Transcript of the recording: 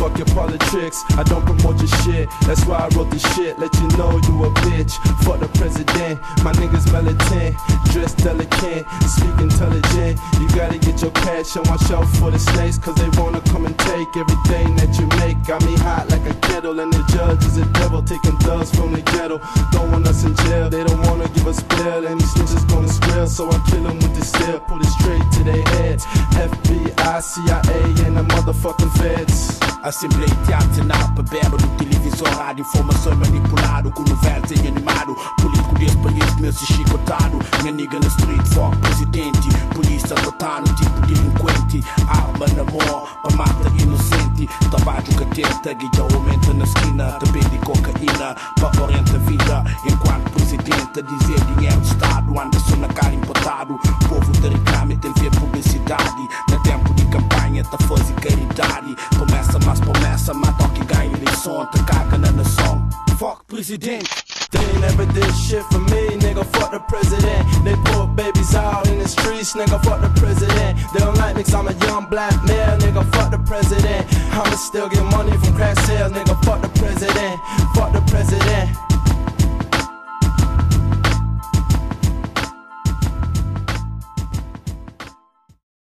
Fuck your politics, I don't promote your shit. That's why I wrote this shit, let you know you a bitch. Fuck the president, my niggas militant, dressed delicate, speak intelligent. You gotta get your cash and watch out for the snakes, cause they wanna come and take everything that you make. Got me hot like a kettle, and the judge is a devil, taking thugs from the ghetto, throwing us in jail. They don't wanna give us bail, and these snitches gonna squeal, so I kill them with the steel, put it straight to their heads. FBI, CIA, and the motherfucking feds. Assembleia teatral, bebendo no televisor, rádio, informação manipulado, com o verde e animado, político desse país, meu se chicotado, minha nigga na street, fuck presidente, polícia totano, tipo delinquente, arma na mão, pra matar inocente, tabaco cateta, guia aumenta na esquina, também de cocaína, pra orientar a vida, enquanto presidente, a dizer dinheiro de Estado, anda só na cara empatado, povo te reclama e tem ver publicidade, na tempo de campanha, tá fazendo caridade, promessa mas promessa, mata que ganha eleição, te caga na nação. Fuck presidente. They never did shit for me, nigga, fuck the president. They put babies out in the streets, nigga, fuck the president. They don't like me cause I'm a young black male, nigga, fuck the president. I'ma still get money from crack sales, nigga, fuck the president. Fuck the president.